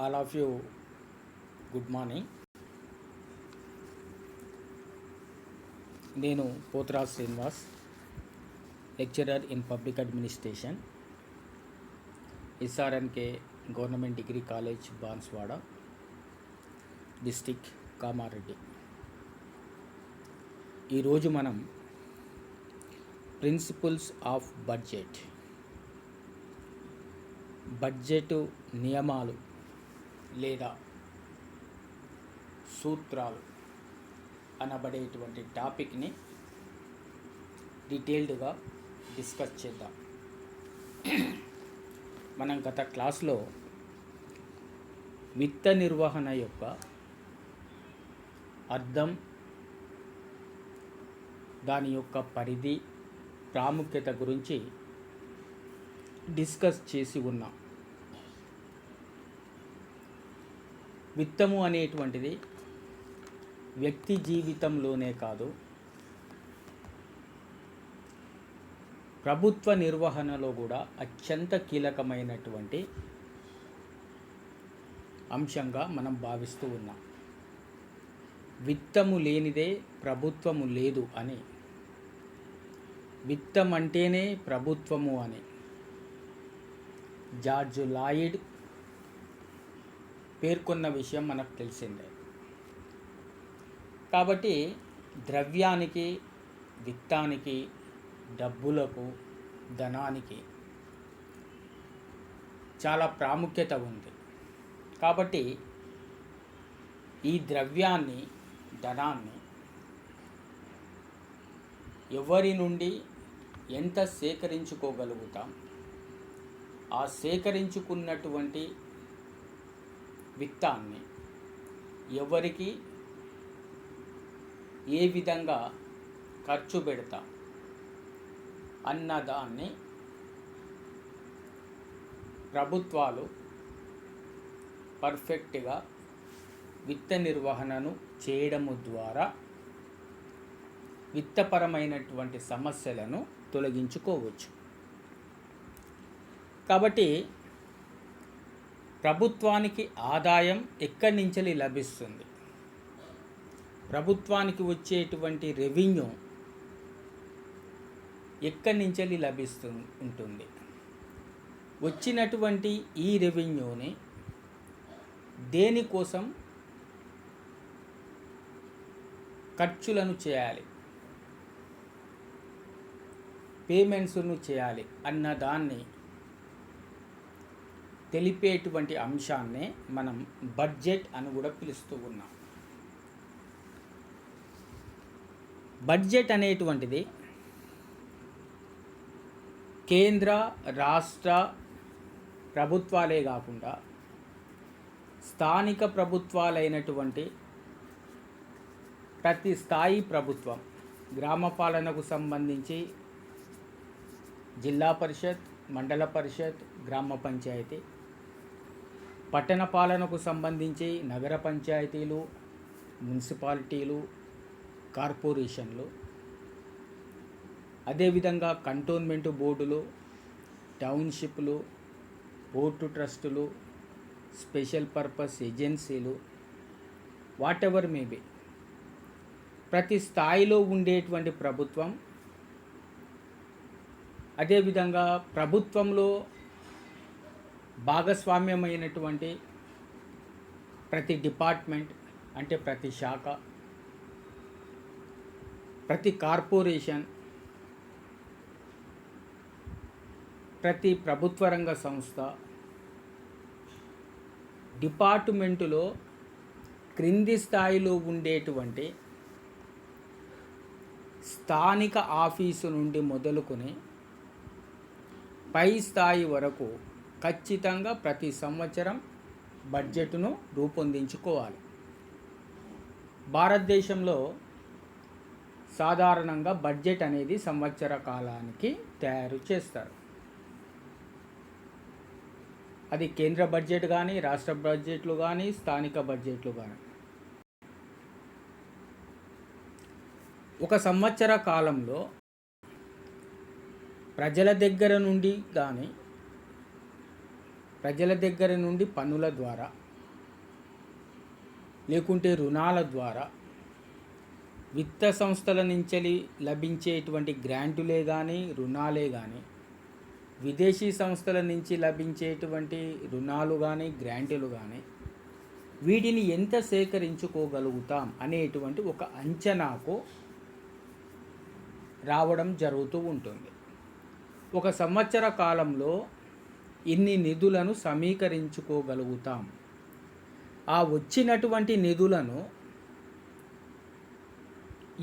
all of you, good morning. నేను Poturaj Srinivas, lecturer in public administration, SRNK government degree college, Banswada, district Kamareddy. ఈరోజు మనం principles of budget నియమాలు లేదా సూత్రాలు అనబడేటువంటి టాపిక్ని డీటెయిల్డ్గా డిస్కస్ చేద్దాం. మనం గత క్లాస్లో విత్త నిర్వహణ యొక్క అర్థం, దాని యొక్క పరిధి, ప్రాముఖ్యత గురించి డిస్కస్ చేసి ఉన్నాం. విత్తము అనేటువంటిది వ్యక్తి జీవితంలోనే కాదు, ప్రభుత్వ నిర్వహణలో కూడా అత్యంత కీలకమైనటువంటి అంశంగా మనం భావిస్తూ ఉన్నాం. విత్తము లేనిదే ప్రభుత్వము లేదు అని, విత్తం అంటేనే ప్రభుత్వము అని జార్జ్ లాయిడ్ పేర్కొన్న విషయం మనకు తెలిసిందే. కాబట్టి ద్రవ్యానికి, విత్తానికి, డబ్బులకు, ధనానికి చాలా ప్రాముఖ్యత ఉంది. కాబట్టి ఈ ద్రవ్యాన్ని, ధనాన్ని ఎవరి నుండి ఎంత సేకరించుకోగలుగుతాం, ఆ సేకరించుకున్నటువంటి విత్తాన్ని ఎవరికి ఏ విధంగా ఖర్చు పెడతాం అన్నదాన్ని ప్రభుత్వాలు పర్ఫెక్ట్గా విత్త నిర్వహణను చేయడము ద్వారా విత్తపరమైనటువంటి సమస్యలను తొలగించుకోవచ్చు. కాబట్టి ప్రభుత్వానికి ఆదాయం ఎక్కడి నుంచి లభిస్తుంది, ప్రభుత్వానికి వచ్చేటువంటి రెవెన్యూ ఎక్కడి నుంచి లభిస్తూ ఉంటుంది, వచ్చినటువంటి ఈ రెవెన్యూని దేనికోసం ఖర్చులను చేయాలి, పేమెంట్స్ను చేయాలి అన్నదాన్ని తెలిపేటువంటి అంశాన్నే మనం బడ్జెట్ అని కూడా పిలుస్తూ ఉన్నాం. బడ్జెట్ అనేటువంటిది కేంద్ర, రాష్ట్ర ప్రభుత్వాలే కాకుండా స్థానిక ప్రభుత్వాలైనటువంటి ప్రతి స్థాయి ప్రభుత్వం, గ్రామ పాలనకు సంబంధించి జిల్లా పరిషత్, మండల పరిషత్, గ్రామ పంచాయతీ, పట్టణ పాలనకు సంబంధించి నగర పంచాయతీలు, మున్సిపాలిటీలు, కార్పొరేషన్లు, అదేవిధంగా కంటోన్మెంట్ బోర్డులు, టౌన్షిప్లు, పోర్టు ట్రస్టులు, స్పెషల్ పర్పస్ ఏజెన్సీలు, వాట్ ఎవర్ మేబీ, ప్రతి స్థాయిలో ఉండేటువంటి ప్రభుత్వం, అదేవిధంగా ప్రభుత్వంలో భాగస్వామ్యమైనటువంటి ప్రతి డిపార్ట్మెంట్ అంటే ప్రతి శాఖ, ప్రతి కార్పొరేషన్, ప్రతి ప్రభుత్వ రంగ సంస్థ, డిపార్ట్మెంటులో క్రింది స్థాయిలో ఉండేటువంటి స్థానిక ఆఫీసు నుండి మొదలుకొని పై స్థాయి వరకు ఖచ్చితంగా ప్రతి సంవత్సరం బడ్జెట్ను రూపొందించుకోవాలి. భారతదేశంలో సాధారణంగా బడ్జెట్ అనేది సంవత్సర కాలానికి తయారు చేస్తారు. అది కేంద్ర బడ్జెట్ కానీ, రాష్ట్ర బడ్జెట్లు కానీ, స్థానిక బడ్జెట్లు కానీ. ఒక సంవత్సర కాలంలో ప్రజల దగ్గర నుండి కానీ, ప్రజల దగ్గర నుండి పన్నుల ద్వారా లేకుంటే రుణాల ద్వారా, విత్త సంస్థల నుంచి లభించేటువంటి గ్రాంటులే కానీ, రుణాలే కానీ, విదేశీ సంస్థల నుంచి లభించేటువంటి రుణాలు కానీ, గ్రాంటులు కానీ, వీటిని ఎంత సేకరించుకోగలుగుతాం అనేటువంటి ఒక అంచనాకు రావడం జరుగుతూ ఉంటుంది. ఒక సంవత్సర కాలంలో ఇన్ని నిధులను సమీకరించుకోగలుగుతాం. ఆ వచ్చినటువంటి నిధులను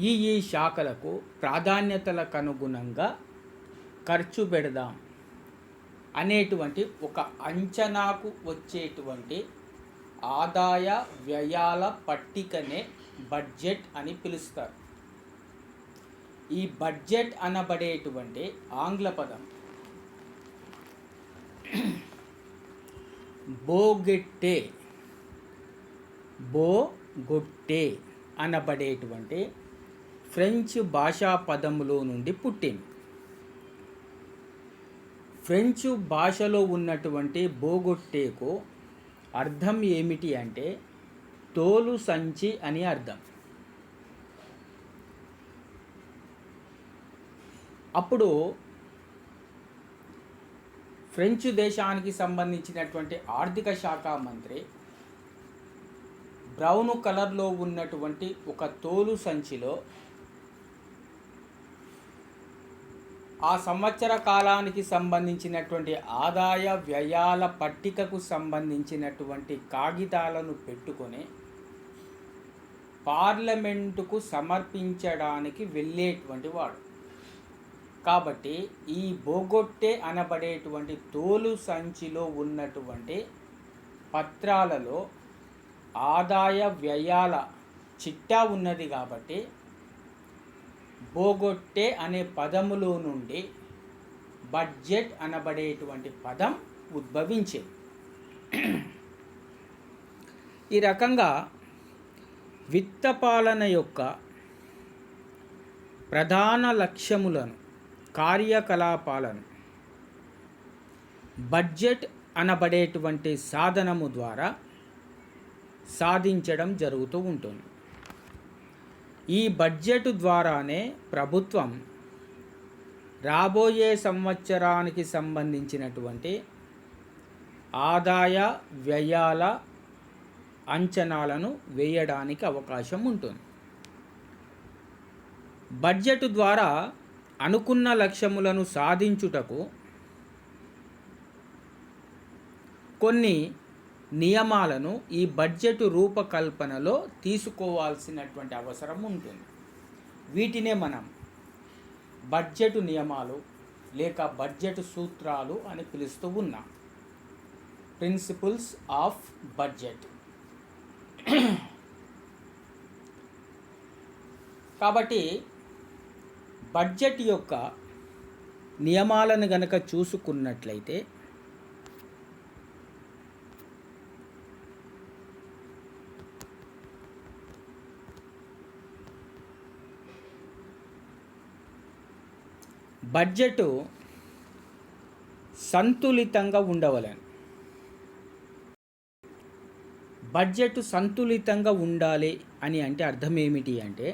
ఈ శాఖలకు ప్రాధాన్యతలకు అనుగుణంగా ఖర్చు పెడదాం అనేటువంటి ఒక అంచనాకు వచ్చేటువంటి ఆదాయ వ్యయాల పట్టికనే బడ్జెట్ అని పిలుస్తారు. ఈ బడ్జెట్ అనబడేటువంటి ఆంగ్ల పదం బోగొట్టే అనబడేటువంటి ఫ్రెంచ్ భాషా పదములో నుండి పుట్టింది. ఫ్రెంచ్ భాషలో ఉన్నటువంటి బోగొట్టేకు అర్థం ఏమిటి అంటే తోలు సంచి అని అర్థం. అప్పుడు ఫ్రెంచ్ దేశానికి సంబంధించినటువంటి ఆర్థిక శాఖ మంత్రి బ్రౌన్ కలర్లో ఉన్నటువంటి ఒక తోలు సంచిలో ఆ సంవత్సర కాలానికి సంబంధించినటువంటి ఆదాయ వ్యయాల పట్టికకు సంబంధించినటువంటి కాగితాలను పెట్టుకొని పార్లమెంటుకు సమర్పించడానికి వెళ్ళేటువంటి వాడు. కాబట్టి ఈ బోగొట్టే అనబడేటువంటి తోలు సంచిలో ఉన్నటువంటి పత్రాలలో ఆదాయ వ్యయాల చిట్టా ఉన్నది. కాబట్టి బోగొట్టే అనే పదములో నుండి బడ్జెట్ అనబడేటువంటి పదం ఉద్భవించింది. ఈ రకంగా విత్తపాలన యొక్క ప్రధాన లక్ష్యములను, కార్యకలాపాలను బడ్జెట్ అనబడేటువంటి సాధనము ద్వారా సాధించడం జరుగుతూ ఉంటుంది. ఈ బడ్జెట్ ద్వారానే ప్రభుత్వం రాబోయే సంవత్సరానికి సంబంధించినటువంటి ఆదాయ వ్యయాల అంచనాలను వేయడానికి అవకాశం ఉంటుంది. బడ్జెట్ ద్వారా అనుకున్న లక్ష్యములను సాధించుటకు కొన్ని నియమాలను ఈ బడ్జెట్ రూపకల్పనలో తీసుకోవాల్సినటువంటి అవసరం ఉంటుంది. వీటినే మనం బడ్జెట్ నియమాలు లేక బడ్జెట్ సూత్రాలు అని పిలుస్తూ ఉన్నాం. Principles of budget. కాబట్టి బడ్జెట్ యొక్క నియమాలను గనక చూసుకున్నట్లయితే బడ్జెట్ సంతులితంగా ఉండవలని. బడ్జెట్ సంతులితంగా ఉండాలి అని అంటే అర్థం ఏమిటి అంటే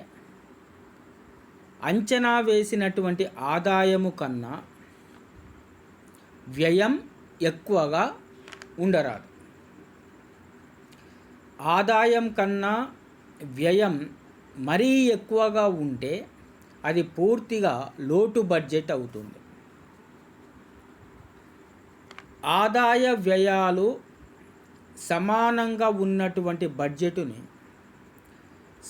అంచనా వేసినటువంటి ఆదాయము కన్నా వ్యయం ఎక్కువగా ఉండరాదు. ఆదాయం కన్నా వ్యయం మరీ ఎక్కువగా ఉంటే అది పూర్తిగా లోటు బడ్జెట్ అవుతుంది. ఆదాయ వ్యయాలు సమానంగా ఉన్నటువంటి బడ్జెటుని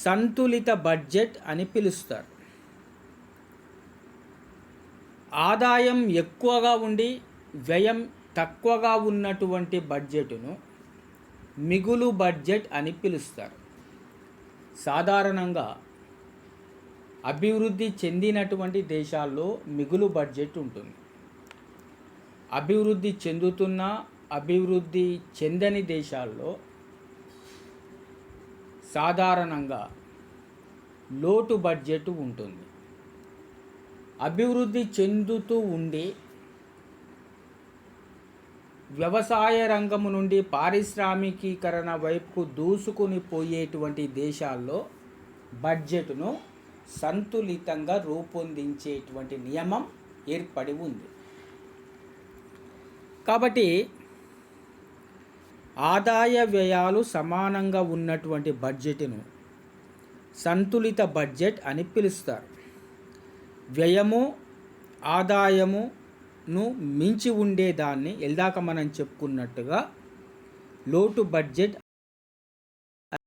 సంతులిత బడ్జెట్ అని పిలుస్తారు. ఆదాయం ఎక్కువగా ఉండి వ్యయం తక్కువగా ఉన్నటువంటి బడ్జెటును మిగులు బడ్జెట్ అని పిలుస్తారు. సాధారణంగా అభివృద్ధి చెందినటువంటి దేశాల్లో మిగులు బడ్జెట్ ఉంటుంది. అభివృద్ధి చెందుతున్న, అభివృద్ధి చెందని దేశాల్లో సాధారణంగా లోటు బడ్జెట్ ఉంటుంది. అభివృద్ధి చెందుతూ ఉండి వ్యవసాయ రంగము నుండి పారిశ్రామికీకరణ వైపుకు దూసుకుని పోయేటువంటి దేశాల్లో బడ్జెట్ను సంతులితంగా రూపొందించేటువంటి నియమం ఏర్పడి ఉంది. కాబట్టి ఆదాయ వ్యయాలు సమానంగా ఉన్నటువంటి బడ్జెట్ను సంతులిత బడ్జెట్ అని పిలుస్తారు. వ్యయము ఆదాయమును మించి ఉండేదాన్ని ఇందాక మనం చెప్పుకున్నట్టుగా లోటు బడ్జెట్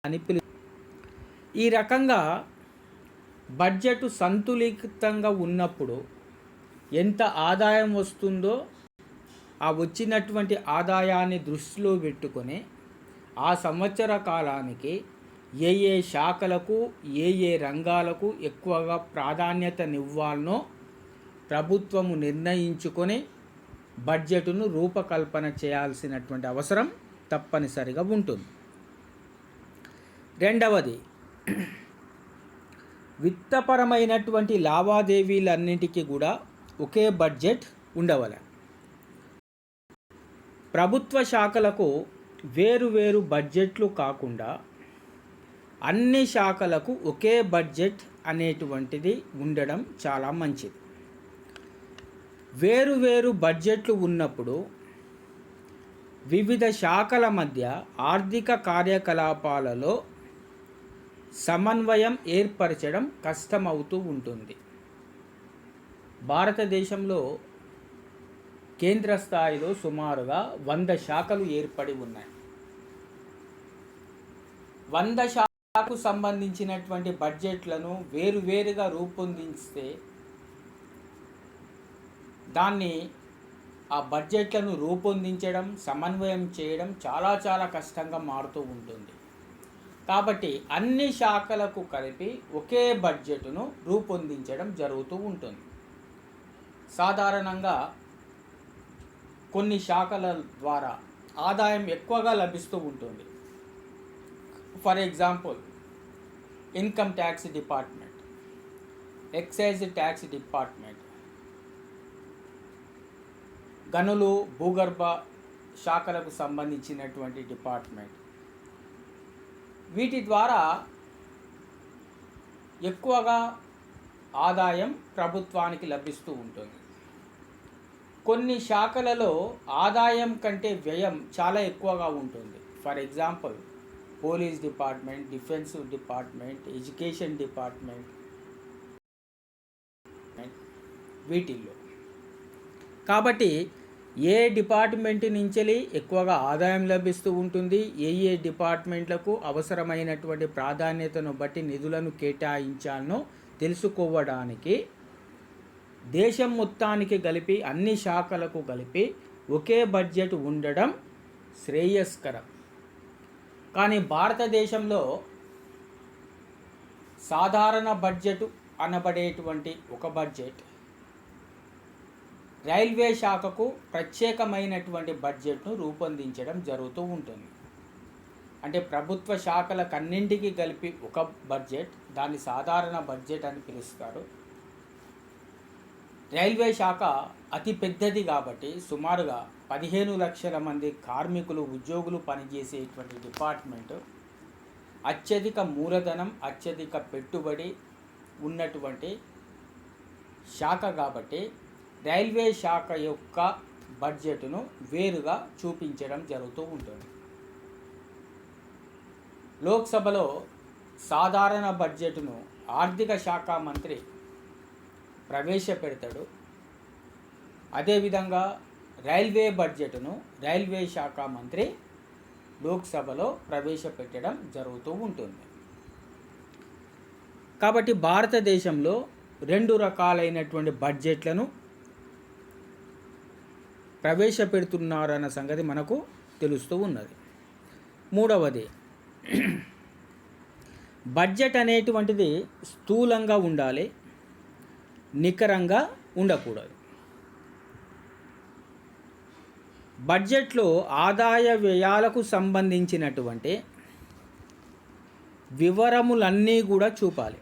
అని ఈ రకంగా బడ్జెట్ సంతులితంగా ఉన్నప్పుడు ఎంత ఆదాయం వస్తుందో ఆ వచ్చినటువంటి ఆదాయాన్ని దృష్టిలో పెట్టుకొని ఆ సంవత్సర కాలానికి ఏ ఏ శాఖలకు ఏ ఏ రంగాలకు ఎక్కువగా ప్రాధాన్యతనివ్వాలనో ప్రభుత్వము నిర్ణయించుకొని బడ్జెట్ను రూపకల్పన చేయాల్సినటువంటి అవసరం తప్పనిసరిగా ఉంటుంది. రెండవది, విత్తపరమైనటువంటి లావాదేవీలన్నింటికీ కూడా ఒకే బడ్జెట్ ఉండవలె. ప్రభుత్వ శాఖలకు వేరువేరు బడ్జెట్లు కాకుండా అన్ని శాఖలకు ఒకే బడ్జెట్ అనేటువంటిది ఉండడం చాలా మంచిది. వేరువేరు బడ్జెట్లు ఉన్నప్పుడు వివిధ శాఖల మధ్య ఆర్థిక కార్యకలాపాలలో సమన్వయం ఏర్పరచడం కష్టమవుతూ ఉంటుంది. భారతదేశంలో కేంద్ర స్థాయిలో సుమారుగా 100 శాఖలు ఏర్పడి ఉన్నాయి. 100 శాఖకు సంబంధించినటువంటి బడ్జెట్లను వేరువేరుగా రూపొందిస్తే దాన్ని ఆ బడ్జెట్లను రూపొందించడం సమన్వయం చేయడం చాలా చాలా కష్టంగా మారుతూ ఉంటుంది. కాబట్టి అన్ని శాఖలకు కలిపి ఒకే బడ్జెట్ను రూపొందించడం జరుగుతూ ఉంటుంది. సాధారణంగా కొన్ని శాఖల ద్వారా ఆదాయం ఎక్కువగా లభిస్తూ ఉంటుంది. For example, income tax department, excise tax department, గనులు భూగర్భ శాఖలకు సంబంధించినటువంటి డిపార్ట్మెంట్, వీటి ద్వారా ఎక్కువగా ఆదాయం ప్రభుత్వానికి లభిస్తూ ఉంటుంది. కొన్ని శాఖలలో ఆదాయం కంటే వ్యయం చాలా ఎక్కువగా ఉంటుంది. For example, police department, defence department, education department, వీటిల్లో. కాబట్టి ఏ డిపార్ట్మెంట్ నుంచి ఎక్కువగా ఆదాయం లభిస్తూ ఉంటుంది, ఏ ఏ డిపార్ట్మెంట్లకు అవసరమైనటువంటి ప్రాధాన్యతను బట్టి నిధులను కేటాయించాలనో తెలుసుకోవడానికి దేశం మొత్తానికి కలిపి అన్ని శాఖలకు కలిపి ఒకే బడ్జెట్ ఉండడం శ్రేయస్కరం. కానీ భారతదేశంలో సాధారణ బడ్జెట్ అనబడేటువంటి ఒక బడ్జెట్, రైల్వే శాఖకు ప్రత్యేకమైనటువంటి బడ్జెట్ను రూపొందించడం జరుగుతూ ఉంటుంది. అంటే ప్రభుత్వ శాఖలకన్నింటికి కలిపి ఒక బడ్జెట్, దాన్ని సాధారణ బడ్జెట్ అని పిలుస్తారు. రైల్వే శాఖ అతి పెద్దది కాబట్టి సుమారుగా 15 లక్షల మంది కార్మికులు ఉద్యోగులు పనిచేసేటువంటి డిపార్ట్మెంట్, అత్యధిక మూలధనం అత్యధిక పెట్టుబడి ఉన్నటువంటి శాఖ కాబట్టి రైల్వే శాఖ యొక్క బడ్జెట్ను వేరుగా చూపించడం జరుగుతూ ఉంటుంది. లోక్సభలో సాధారణ బడ్జెట్ను ఆర్థిక శాఖ మంత్రి ప్రవేశపెడతాడు. అదేవిధంగా రైల్వే బడ్జెట్ను రైల్వే శాఖ మంత్రి లోక్సభలో ప్రవేశపెట్టడం జరుగుతూ ఉంటుంది. కాబట్టి భారతదేశంలో 2 రకాలైనటువంటి బడ్జెట్లను ప్రవేశపెడుతున్నారన్న సంగతి మనకు తెలుస్తూ ఉన్నది. మూడవది, బడ్జెట్ అనేటువంటిది స్థూలంగా ఉండాలి, నికరంగా ఉండకూడదు. బడ్జెట్లో ఆదాయ వ్యయాలకు సంబంధించినటువంటి వివరములన్నీ కూడా చూపాలి.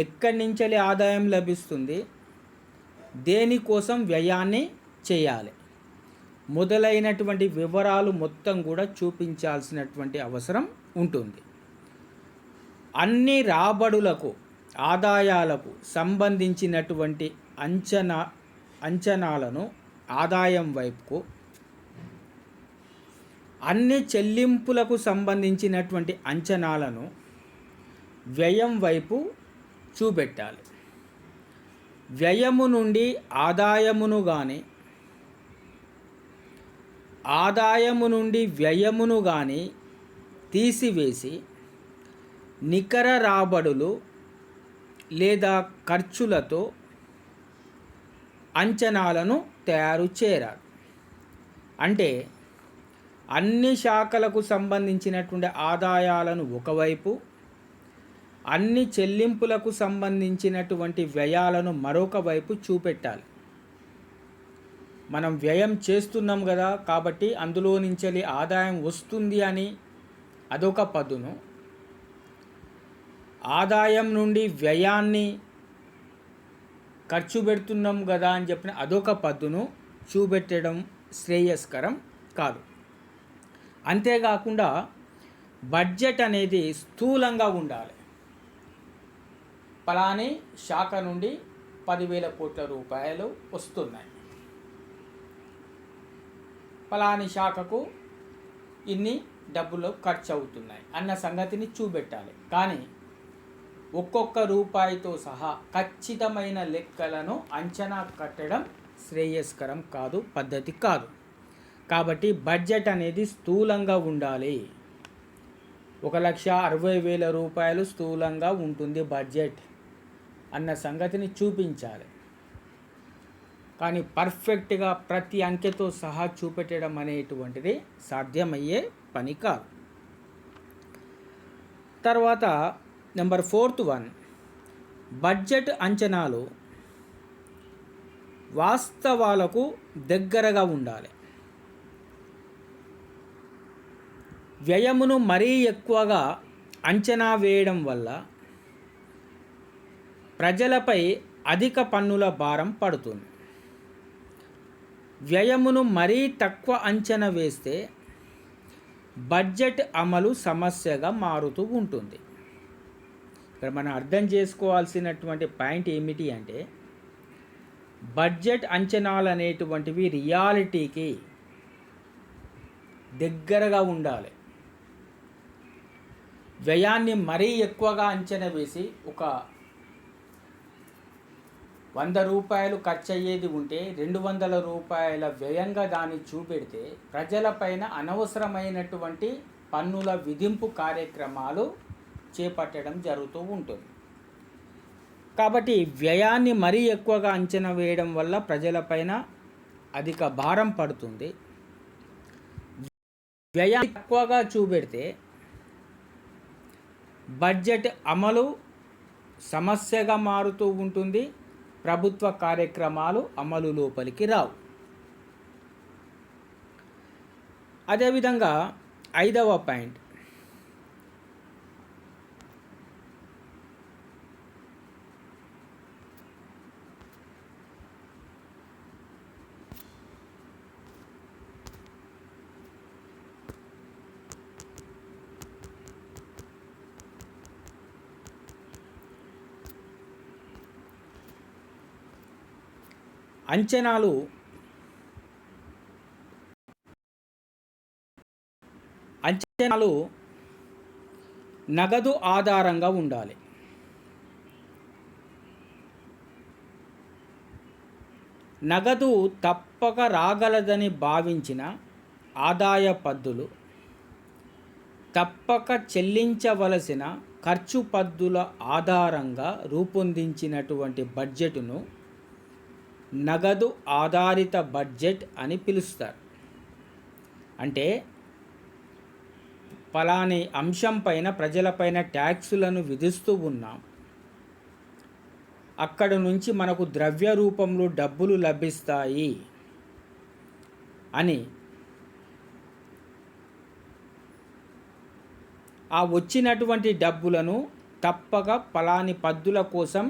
ఎక్కడి నుంచి ఆదాయం లభిస్తుంది, దేనికోసం వ్యయాన్ని చేయాలి, మొదలైనటువంటి వివరాలు మొత్తం కూడా చూపించాల్సినటువంటి అవసరం ఉంటుంది. అన్ని రాబడులకు ఆదాయాలకు సంబంధించినటువంటి అంచనాలను ఆదాయం వైపుకు, అన్ని చెల్లింపులకు సంబంధించినటువంటి అంచనాలను వ్యయం వైపు చూపెట్టాలి. వ్యయము నుండి ఆదాయమును కానీ, ఆదాయము నుండి వ్యయమును కానీ తీసివేసి నికర రాబడులు లేదా ఖర్చులతో అంచనాలను తయారు చేయాలి. అంటే అన్ని శాఖలకు సంబంధించినటువంటి ఆదాయాలను ఒకవైపు, అన్ని చెల్లింపులకు సంబంధించినటువంటి వ్యయాలను మరొక వైపు చూపెట్టాలి. మనం వ్యయం చేస్తున్నాం కదా, కాబట్టి అందులో నుంచి ఆదాయం వస్తుంది అని అదొక పదును, ఆదాయం నుండి వ్యయాన్ని ఖర్చు పెడుతున్నాం కదా అని చెప్పిన అదొక పద్దును చూపెట్టడం శ్రేయస్కరం కాదు. అంతేకాకుండా బడ్జెట్ అనేది స్థూలంగా ఉండాలి. పలాని శాఖ నుండి 10,000 కోట్ల రూపాయలు వస్తున్నాయి, పలాని శాఖకు ఇన్ని డబ్బులు ఖర్చు అవుతున్నాయి అన్న సంగతిని చూపెట్టాలి. కానీ ఒక్కొక్క రూపాయితో సహా ఖచ్చితమైన లెక్కలను అంచనా కట్టడం శ్రేయస్కరం కాదు, పద్ధతి కాదు. కాబట్టి బడ్జెట్ అనేది స్థూలంగా ఉండాలి. 1,60,000 రూపాయలు స్థూలంగా ఉంటుంది బడ్జెట్ అన్న సంగతిని చూపించాలి. కానీ పర్ఫెక్ట్గా ప్రతి అంకెతో సహా చూపెట్టడం అనేటువంటిది సాధ్యమయ్యే పని కాదు. తర్వాత నెంబర్ 4th వన్, బడ్జెట్ అంచనాలు వాస్తవాలకు దగ్గరగా ఉండాలి. వ్యయమును మరీ ఎక్కువగా అంచనా వేయడం వల్ల ప్రజలపై అధిక పన్నుల భారం పడుతుంది. వ్యయమును మరీ తక్కువ అంచనా వేస్తే బడ్జెట్ అమలు సమస్యగా మారుతూ ఉంటుంది. ఇక్కడ మనం అర్థం చేసుకోవాల్సినటువంటి పాయింట్ ఏమిటి అంటే, బడ్జెట్ అంచనాలు అనేటువంటివి రియాలిటీకి దగ్గరగా ఉండాలి. వ్యయాన్ని మరీ ఎక్కువగా అంచనా వేసి ఒక 100 రూపాయలు ఖర్చు అయ్యేది ఉంటే 200 రూపాయల వ్యయంగా దాన్ని చూపెడితే ప్రజలపైన అనవసరమైనటువంటి పన్నుల విధింపు కార్యక్రమాలు చేపట్టడం జరుగుతూ ఉంటుంది. కాబట్టి వ్యయాన్ని మరీ ఎక్కువగా అంచనా వేయడం వల్ల ప్రజలపైన అధిక భారం పడుతుంది. వ్యయాన్ని తక్కువగా చూపెడితే బడ్జెట్ అమలు సమస్యగా మారుతూ ఉంటుంది. ప్రభుత్వ కార్యక్రమాలు అమలు లోపలికి రావు. అదేవిధంగా 5వ పాయింట్, అంచనాలు నగదు ఆధారంగా ఉండాలి. నగదు తప్పక రాగలదని భావించిన ఆదాయ పద్దులు, తప్పక చెల్లించవలసిన ఖర్చు పద్దుల ఆధారంగా రూపొందించినటువంటి బడ్జెట్ను నగదు ఆధారిత బడ్జెట్ అని పిలుస్తారు. అంటే పలాని అంశం పైన ప్రజలపైన ట్యాక్సులను విధిస్తూ ఉన్నాం, అక్కడ నుంచి మనకు ద్రవ్య రూపంలో డబ్బులు లభిస్తాయి అని ఆ వచ్చినటువంటి డబ్బులను తప్పక పలాని పద్దుల కోసం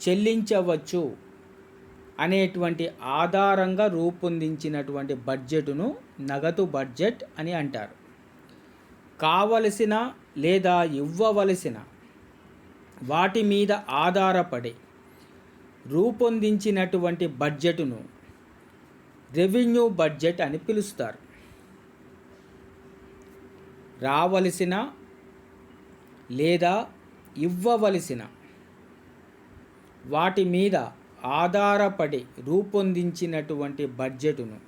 చెల్లించవచ్చు అనేటువంటి ఆధారంగా రూపొందించినటువంటి బడ్జెట్ను నగదు బడ్జెట్ అని అంటారు. కావలసిన లేదా ఇవ్వవలసిన వాటి మీద ఆధారపడి రూపొందించినటువంటి బడ్జెట్ను రెవెన్యూ బడ్జెట్ అని పిలుస్తారు. రావలసిన లేదా ఇవ్వవలసిన వాటి మీద ఆధారపడి రూపొందించినటువంటి బడ్జెట్ను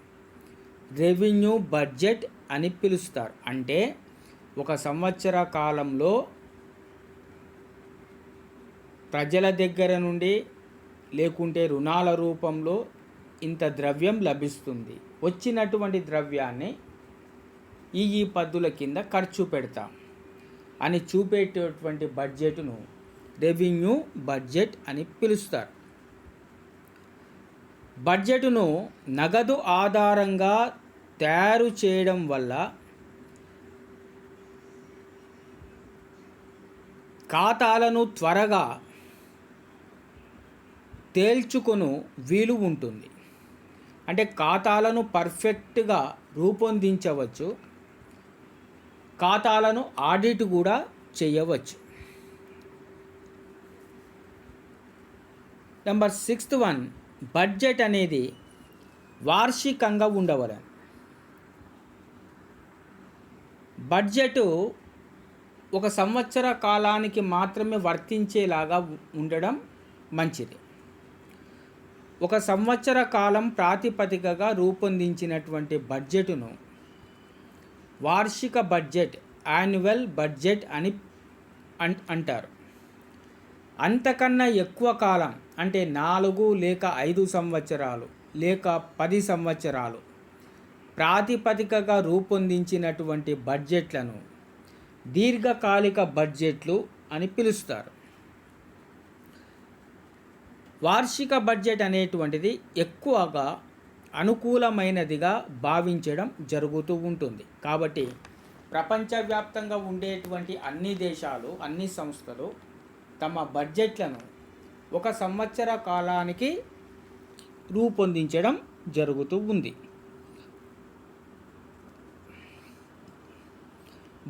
రెవెన్యూ బడ్జెట్ అని పిలుస్తారు. అంటే ఒక సంవత్సర కాలంలో ప్రజల దగ్గర నుండి లేకుంటే రుణాల రూపంలో ఇంత ద్రవ్యం లభిస్తుంది, వచ్చినటువంటి ద్రవ్యాన్ని ఈ పద్ధతుల కింద ఖర్చు పెడతాం అని చూపేటటువంటి బడ్జెట్ను రెవెన్యూ బడ్జెట్ అని పిలుస్తారు. బడ్జెట్ను నగదు ఆధారంగా తయారు చేయడం వల్ల ఖాతాలను త్వరగా తేల్చుకొను వీలు ఉంటుంది. అంటే ఖాతాలను పర్ఫెక్ట్గా రూపొందించవచ్చు, ఖాతాలను ఆడిట్ కూడా చేయవచ్చు. నెంబర్ 6 బడ్జెట్ అనేది వార్షికంగా ఉండవలెను. బడ్జెట్ ఒక సంవత్సర కాలానికి మాత్రమే వర్తించేలాగా ఉండడం మంచిది. ఒక సంవత్సర కాలం ప్రాతిపదికగా రూపొందించినటువంటి బడ్జెట్ను వార్షిక బడ్జెట్, యాన్యువల్ బడ్జెట్ అని అంటారు. అంతకన్నా ఎక్కువ కాలం అంటే 4 లేక 5 సంవత్సరాలు లేక 10 సంవత్సరాలు ప్రాతిపదికగా రూపొందించినటువంటి బడ్జెట్లను దీర్ఘకాలిక బడ్జెట్లు అని పిలుస్తారు. వార్షిక బడ్జెట్ అనేటువంటిది ఎక్కువగా అనుకూలమైనదిగా భావించడం జరుగుతూ ఉంటుంది. కాబట్టి ప్రపంచవ్యాప్తంగా ఉండేటువంటి అన్ని దేశాలు, అన్ని సంస్థలు తమ బడ్జెట్లను ఒక సంవత్సర కాలానికి రూపొందించడం జరుగుతూ ఉంది.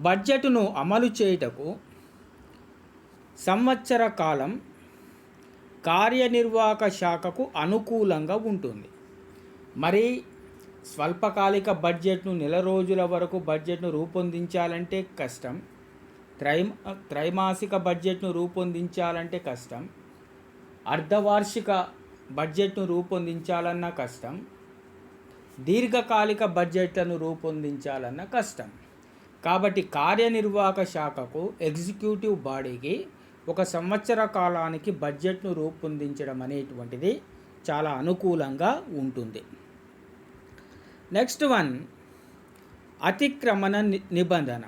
బడ్జెట్ను అమలు చేయుటకు సంవత్సర కాలం కార్యనిర్వాహక శాఖకు అనుకూలంగా ఉంటుంది. మరి స్వల్పకాలిక బడ్జెట్ను నెల రోజుల వరకు బడ్జెట్ను రూపొందించాలంటే కష్టం. త్రైమాసిక బడ్జెట్ను రూపొందించాలంటే కష్టం. అర్ధవార్షిక బడ్జెట్ను రూపొందించాలన్న కష్టం. దీర్ఘకాలిక బడ్జెట్లను రూపొందించాలన్న కష్టం. కాబట్టి కార్యనిర్వాహక శాఖకు, ఎగ్జిక్యూటివ్ బాడీకి ఒక సంవత్సర కాలానికి బడ్జెట్ను రూపొందించడం అనేటువంటిది చాలా అనుకూలంగా ఉంటుంది. నెక్స్ట్ అతిక్రమణ నిబంధన.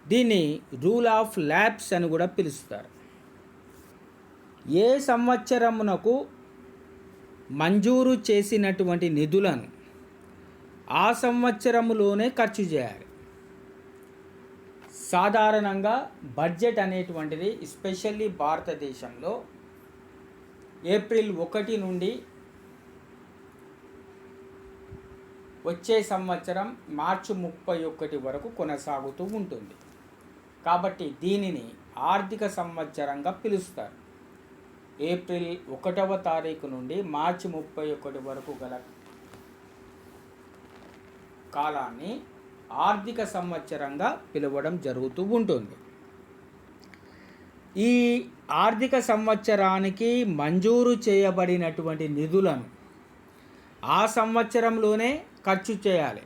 దీన్ని రూల్ ఆఫ్ ల్యాప్స్ అని కూడా పిలుస్తారు. ఏ సంవత్సరమునకు మంజూరు చేసినటువంటి నిధులను ఆ సంవత్సరములోనే ఖర్చు చేయాలి. సాధారణంగా బడ్జెట్ అనేటువంటిది ఎస్పెషల్లీ భారతదేశంలో ఏప్రిల్ 1 నుండి వచ్చే సంవత్సరం మార్చి 31 వరకు కొనసాగుతూ ఉంటుంది. కాబట్టి దీనిని ఆర్థిక సంవత్సరంగా పిలుస్తారు. ఏప్రిల్ 1వ తారీఖు నుండి మార్చి 31 వరకు గల కాలాన్ని ఆర్థిక సంవత్సరంగా పిలవడం జరుగుతూ ఉంటుంది. ఈ ఆర్థిక సంవత్సరానికి మంజూరు చేయబడినటువంటి నిధులను ఆ సంవత్సరంలోనే ఖర్చు చేయాలి.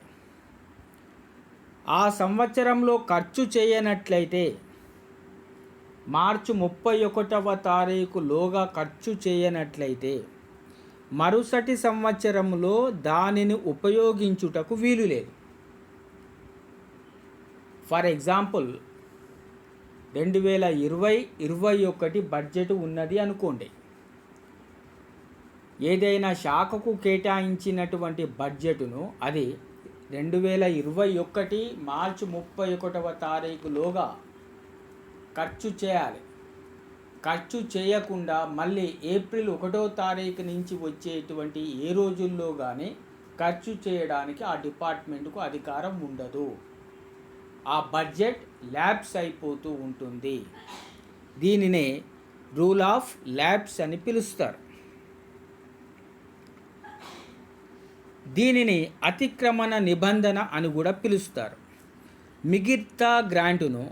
ఆ సంవత్సరంలో ఖర్చు చేయనట్లయితే మార్చి 31వ తారీఖులోగా ఖర్చు చేయనట్లయితే మరుసటి సంవత్సరంలో దానిని ఉపయోగించుటకు వీలు లేదు. ఫర్ ఎగ్జాంపుల్ 2020-21 బడ్జెట్ ఉన్నది అనుకోండి. ఏదైనా శాఖకు కేటాయించినటువంటి బడ్జెట్ను అది 2021 మార్చి 31వ తారీఖులోగా ఖర్చు చేయాలి. ఖర్చు చేయకుండా మళ్ళీ ఏప్రిల్ 1వ తారీఖు నుంచి వచ్చేటువంటి ఏ రోజుల్లో కానీ ఖర్చు చేయడానికి ఆ డిపార్ట్మెంట్కు అధికారం ఉండదు. ఆ బడ్జెట్ ల్యాప్స్ అయిపోతూ ఉంటుంది. దీనినే రూల్ ఆఫ్ ల్యాప్స్ అని పిలుస్తారు. దీనిని అతిక్రమణ నిబంధన అని కూడా పిలుస్తారు. మిగతా గ్రాంటును,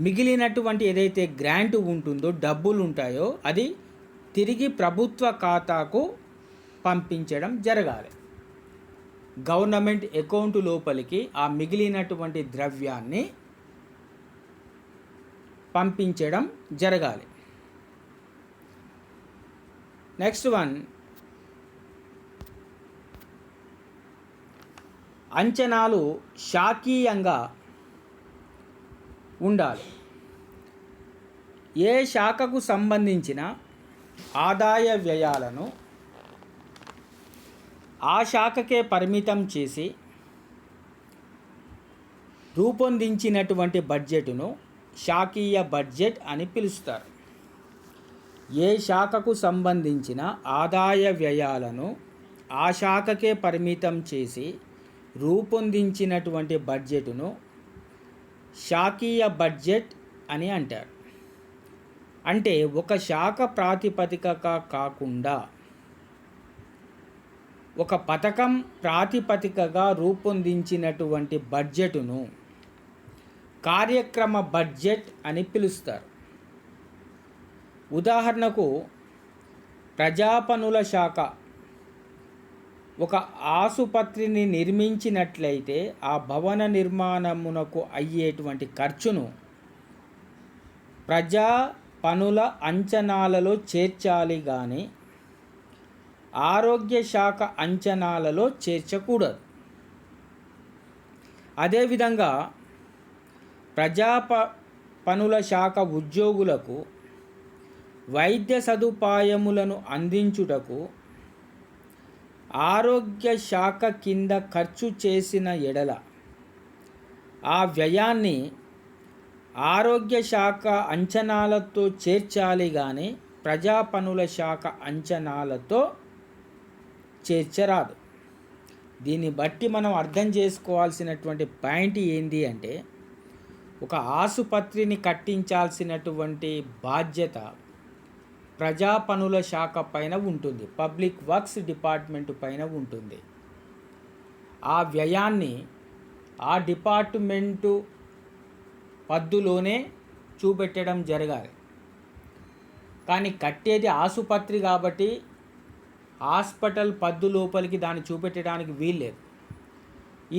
మిగిలినటువంటి ఏదైతే గ్రాంట్ ఉంటుందో, డబ్బులు ఉంటాయో అది తిరిగి ప్రభుత్వ ఖాతాకు పంపించడం జరగాలి. గవర్నమెంట్ అకౌంట్ లోపలికి ఆ మిగిలినటువంటి ద్రవ్యాన్ని పంపించడం జరగాలి. నెక్స్ట్ వన్, అంచనాలు శాఖీయంగా ఉండాలి. ఏ శాఖకు సంబంధించిన ఆదాయ వ్యయాలను ఆ శాఖకే పరిమితం చేసి రూపొందించినటువంటి బడ్జెట్ను శాఖీయ బడ్జెట్ అని పిలుస్తారు. ఏ శాఖకు సంబంధించిన ఆదాయ వ్యయాలను ఆ శాఖకే పరిమితం చేసి రూపొందించినటువంటి బడ్జెట్ను శాఖీయ బడ్జెట్ అని అంటారు. అంటే ఒక శాఖ ప్రాతిపదికగా కాకుండా ఒక పథకం ప్రాతిపదికగా రూపొందించినటువంటి బడ్జెట్ను కార్యక్రమ బడ్జెట్ అని పిలుస్తారు. ఉదాహరణకు ప్రజాపనుల శాఖ ఒక ఆసుపత్రిని నిర్మించినట్లయితే ఆ భవన నిర్మాణమునకు అయ్యేటువంటి ఖర్చును ప్రజా పనుల అంచనాలలో చేర్చాలి కానీ ఆరోగ్య శాఖ అంచనాలలో చేర్చకూడదు. అదేవిధంగా పనుల శాఖ ఉద్యోగులకు వైద్య సదుపాయములను అందించుటకు ఆరోగ్య శాఖ కింద ఖర్చు చేసిన ఎడల ఆ వ్యయాన్ని ఆరోగ్య శాఖ అంచనాలతో చేర్చాలి కానీ పనుల శాఖ అంచనాలతో చేర్చరాదు. దీన్ని బట్టి మనం అర్థం చేసుకోవాల్సినటువంటి పాయింట్ ఏంటి అంటే, ఒక ఆసుపత్రిని కట్టించాల్సినటువంటి బాధ్యత పనుల శాఖ పైన ఉంటుంది, పబ్లిక్ వర్క్స్ డిపార్ట్మెంట్ పైన ఉంటుంది. ఆ వ్యయాన్ని ఆ డిపార్ట్మెంటు పద్దులోనే చూపెట్టడం జరగాలి. కానీ కట్టేది ఆసుపత్రి కాబట్టి హాస్పిటల్ పద్దు లోపలికి దాన్ని చూపెట్టడానికి వీల్లేదు.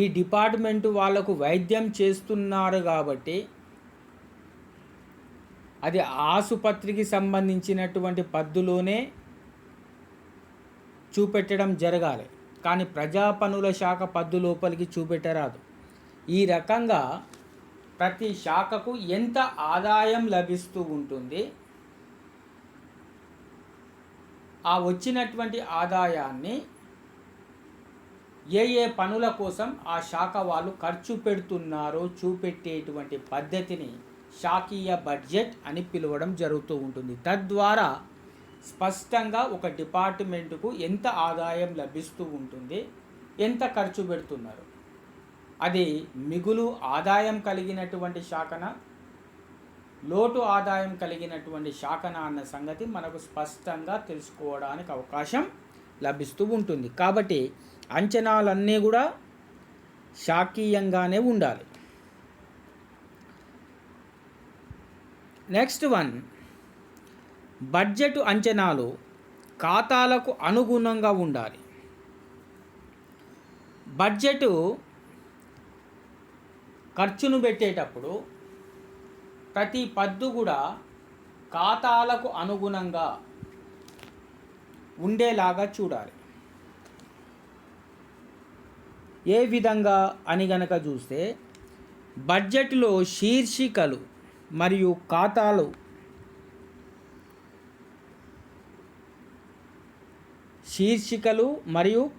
ఈ డిపార్ట్మెంటు వాళ్లకు వైద్యం చేస్తున్నారు కాబట్టి అది ఆసుపత్రికి సంబంధించినటువంటి పద్దులోనే చూపెట్టడం జరగాలి. కానీ పనుల శాఖ పద్దు లోపలికి చూపెట్టరాదు. ఈ రకంగా ప్రతి శాఖకు ఎంత ఆదాయం లభిస్తూ ఉంటుంది, ఆ వచ్చినటువంటి ఆదాయాన్ని ఏ పనుల కోసం ఆ శాఖ వాళ్ళు ఖర్చు పెడుతున్నారో చూపెట్టేటువంటి పద్ధతిని శాఖీయ బడ్జెట్ అని పిలవడం జరుగుతూ ఉంటుంది. తద్వారా స్పష్టంగా ఒక డిపార్ట్మెంటుకు ఎంత ఆదాయం లభిస్తూ ఉంటుంది, ఎంత ఖర్చు పెడుతున్నారు, అది మిగులు ఆదాయం కలిగినటువంటి శాఖన, లోటు ఆదాయం కలిగినటువంటి శాఖన అన్న సంగతి మనకు స్పష్టంగా తెలుసుకోవడానికి అవకాశం లభిస్తూ ఉంటుంది. కాబట్టి అంచనాలన్నీ కూడా శాఖీయంగానే ఉండాలి. నెక్స్ట్ వన్, బడ్జెట్ అంచనాలు ఖాతాలకు అనుగుణంగా ఉండాలి. బడ్జెటు ఖర్చును పెట్టేటప్పుడు ప్రతి పద్దు కూడా ఖాతాలకు అనుగుణంగా ఉండేలాగా చూడాలి. ఏ విధంగా అని గనక చూస్తే, బడ్జెట్లో శీర్షికలు మరియు ఖాతాలు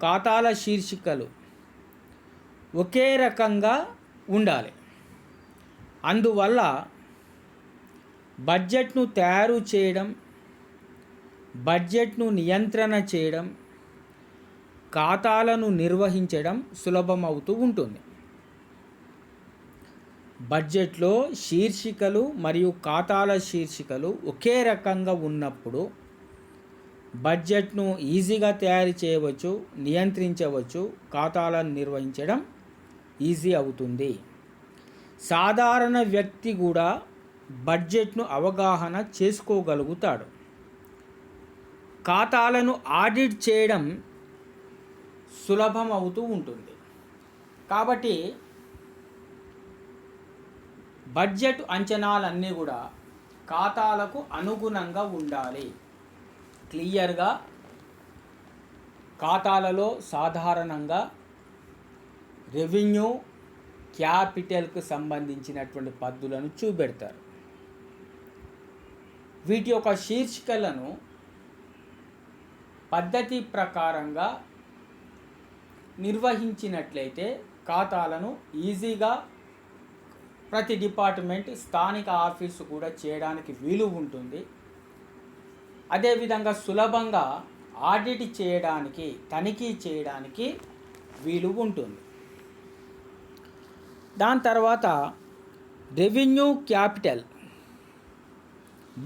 ఖాతాల శీర్షికలు ఒకే రకంగా ఉండాలి. అందువల్ల బడ్జెట్ను తయారు చేయడం, బడ్జెట్ను నియంత్రణ చేయడం, ఖాతాలను నిర్వహించడం సులభమవుతూ ఉంటుంది. బడ్జెట్లో శీర్షికలు మరియు ఖాతాల శీర్షికలు ఒకే రకంగా ఉన్నప్పుడు బడ్జెట్ను ఈజీగా తయారు చేయవచ్చు, నియంత్రించవచ్చు, ఖాతాలను నిర్వహించడం ఈజీ అవుతుంది. సాధారణ వ్యక్తి కూడా బడ్జెట్ను అవగాహన చేసుకోగలుగుతాడు. ఖాతాలను ఆడిట్ చేయడం సులభం అవుతూ ఉంటుంది. కాబట్టి బడ్జెట్ అంచనాలన్నీ కూడా ఖాతాలకు అనుగుణంగా ఉండాలి. క్లియర్గా ఖాతాలలో సాధారణంగా రెవెన్యూ, క్యాపిటల్కు సంబంధించినటువంటి పద్ధతులను చూపెడతారు. వీటి యొక్క శీర్షికలను పద్ధతి ప్రకారంగా నిర్వహించినట్లయితే ఖాతాలను ఈజీగా ప్రతి డిపార్ట్మెంట్, స్థానిక ఆఫీసు కూడా చేయడానికి వీలు ఉంటుంది. అదేవిధంగా సులభంగా ఆడిట్ చేయడానికి, తనిఖీ చేయడానికి వీలు ఉంటుంది. దాని తర్వాత రెవెన్యూ, క్యాపిటల్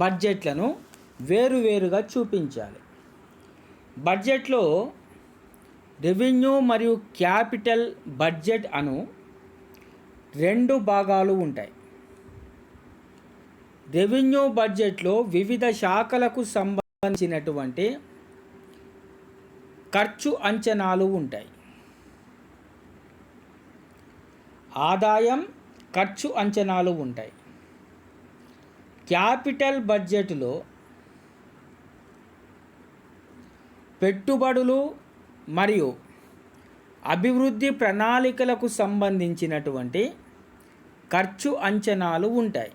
బడ్జెట్లను వేరువేరుగా చూపించాలి. బడ్జెట్లో రెవెన్యూ మరియు క్యాపిటల్ బడ్జెట్ అను 2 భాగాలు ఉంటాయి. రెవెన్యూ బడ్జెట్లో వివిధ శాఖలకు సంబంధించినటువంటి ఖర్చు అంచనాలు ఉంటాయి. ఆదాయం, ఖర్చు అంచనాలు ఉంటాయి. క్యాపిటల్ బడ్జెట్లో పెట్టుబడులు మరియు అభివృద్ధి ప్రణాళికలకు సంబంధించినటువంటి ఖర్చు అంచనాలు ఉంటాయి.